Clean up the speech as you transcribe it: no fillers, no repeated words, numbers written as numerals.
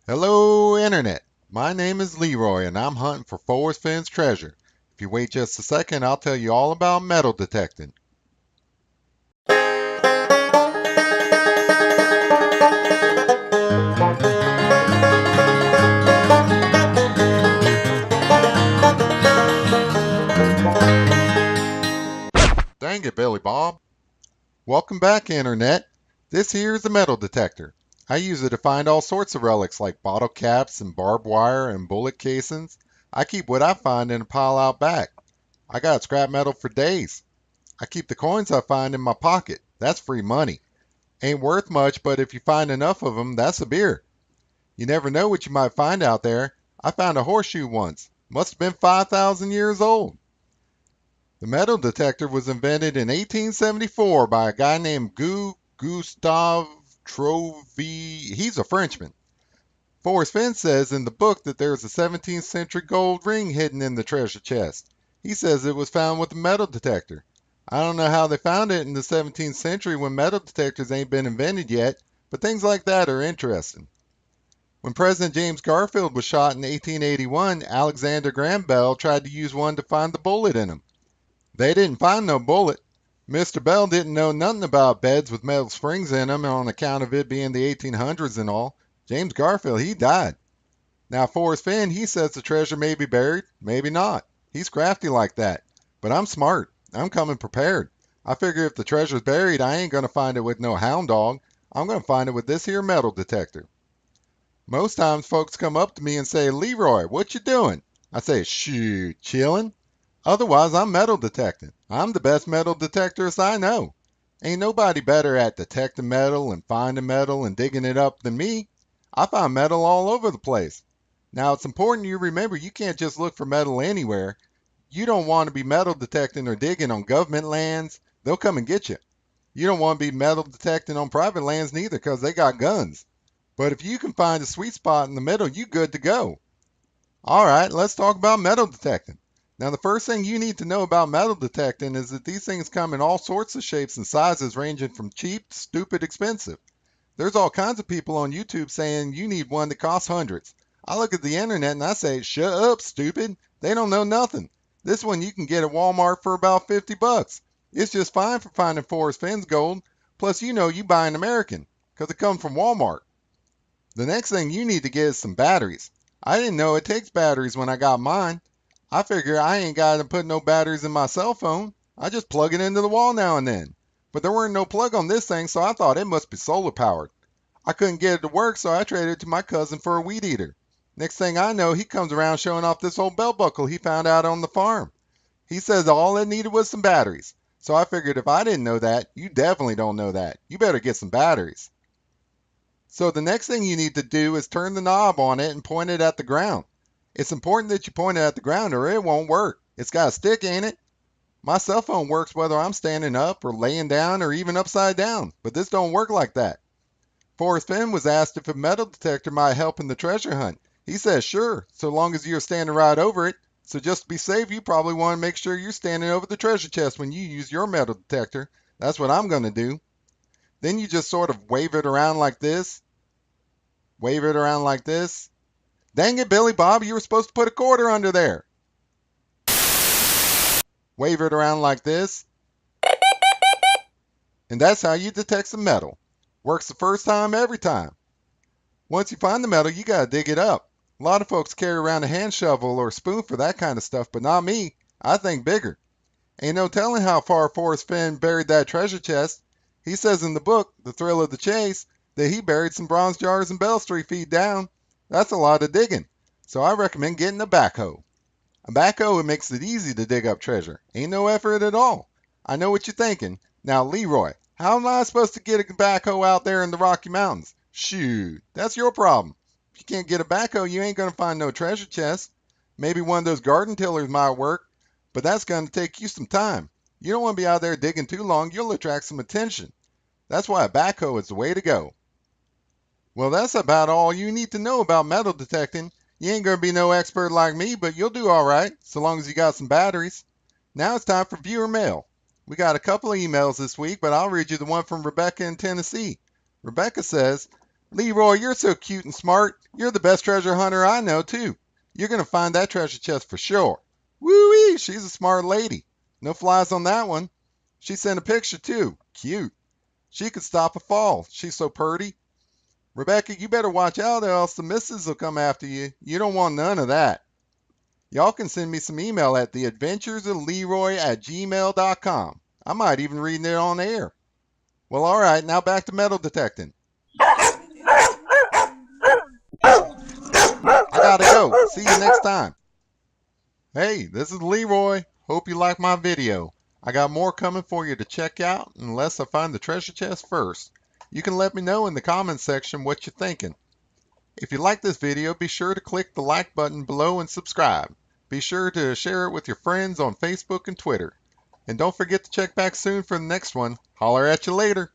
Hello, Internet. My name is Leeroy, and I'm hunting for Forrest Fenn's treasure. If you wait just a second, I'll tell you all about metal detecting. Dang it, Billy Bob. Welcome back, Internet. This here is a metal detector. I use it to find all sorts of relics like bottle caps and barbed wire and bullet casings. I keep what I find in a pile out back. I got scrap metal for days. I keep the coins I find in my pocket. That's free money. Ain't worth much, but if you find enough of 'em, that's a beer. You never know what you might find out there. I found a horseshoe once. Must have been 5,000 years old. The metal detector was invented in 1874 by a guy named Gustave Trovy. He's a Frenchman. Forrest Fenn says in the book that there's a 17th century gold ring hidden in the treasure chest. He says it was found with a metal detector. I don't know how they found it in the 17th century when metal detectors ain't been invented yet, but things like that are interesting. When President James Garfield was shot in 1881, Alexander Graham Bell tried to use one to find the bullet in him. They didn't find no bullet. Mr. Bell didn't know nothing about beds with metal springs in them on account of it being the 1800s and all. James Garfield, he died. Now, Forrest Fenn, he says the treasure may be buried, maybe not. He's crafty like that. But I'm smart. I'm coming prepared. I figure if the treasure's buried, I ain't gonna find it with no hound dog. I'm gonna find it with this here metal detector. Most times folks come up to me and say, Leroy, what you doing? I say, shoot, chillin'. Otherwise, I'm metal detecting. I'm the best metal detectorist I know. Ain't nobody better at detecting metal and finding metal and digging it up than me. I find metal all over the place. Now, it's important you remember you can't just look for metal anywhere. You don't want to be metal detecting or digging on government lands. They'll come and get you. You don't want to be metal detecting on private lands neither because they got guns. But if you can find a sweet spot in the middle, you good to go. All right, let's talk about metal detecting. Now, the first thing you need to know about metal detecting is that these things come in all sorts of shapes and sizes, ranging from cheap to stupid expensive. There's all kinds of people on YouTube saying you need one that costs hundreds. I look at the internet and I say, shut up, stupid. They don't know nothing. This one you can get at Walmart for about 50 bucks. It's just fine for finding Forrest Fenn's gold. Plus, you know you buy an American because it comes from Walmart. The next thing you need to get is some batteries. I didn't know it takes batteries when I got mine. I figure I ain't got to put no batteries in my cell phone. I just plug it into the wall now and then. But there weren't no plug on this thing, so I thought it must be solar powered. I couldn't get it to work, so I traded it to my cousin for a weed eater. Next thing I know, he comes around showing off this old belt buckle he found out on the farm. He says all it needed was some batteries. So I figured if I didn't know that, you definitely don't know that. You better get some batteries. So the next thing you need to do is turn the knob on it and point it at the ground. It's important that you point it at the ground or it won't work. It's got a stick, ain't it? My cell phone works whether I'm standing up or laying down or even upside down, but this don't work like that. Forrest Fenn was asked if a metal detector might help in the treasure hunt. He says sure, so long as you're standing right over it. So just to be safe, you probably want to make sure you're standing over the treasure chest when you use your metal detector. That's what I'm going to do. Then you just sort of wave it around like this, wave it around like this. Dang it, Billy Bob, you were supposed to put a quarter under there. Wave it around like this. And that's how you detect some metal. Works the first time every time. Once you find the metal, you gotta dig it up. A lot of folks carry around a hand shovel or a spoon for that kind of stuff, but not me. I think bigger. Ain't no telling how far Forrest Fenn buried that treasure chest. He says in the book, The Thrill of the Chase, that he buried some bronze jars and bells 3 feet down. That's a lot of digging. So I recommend getting a backhoe. A backhoe, it makes it easy to dig up treasure. Ain't no effort at all. I know what you're thinking. Now, Leroy, how am I supposed to get a backhoe out there in the Rocky Mountains? Shoot, that's your problem. If you can't get a backhoe, you ain't gonna find no treasure chest. Maybe one of those garden tillers might work, but that's gonna take you some time. You don't want to be out there digging too long. You'll attract some attention. That's why a backhoe is the way to go. Well, that's about all you need to know about metal detecting. You ain't gonna be no expert like me, but you'll do all right, so long as you got some batteries. Now it's time for viewer mail. We got a couple of emails this week, but I'll read you the one from Rebecca in Tennessee. Rebecca says, Leroy, you're so cute and smart. You're the best treasure hunter I know, too. You're going to find that treasure chest for sure. Woo-wee, she's a smart lady. No flies on that one. She sent a picture, too. Cute. She could stop a fall. She's so purty. Rebecca, you better watch out or else the missus will come after you. You don't want none of that. Y'all can send me some email at theadventuresofleroy@gmail.com. I might even read it on air. Well, all right, now back to metal detecting. I gotta go. See you next time. Hey, this is Leroy. Hope you like my video. I got more coming for you to check out unless I find the treasure chest first. You can let me know in the comments section what you're thinking. If you like this video, be sure to click the like button below and subscribe. Be sure to share it with your friends on Facebook and Twitter. And don't forget to check back soon for the next one. Holler at you later.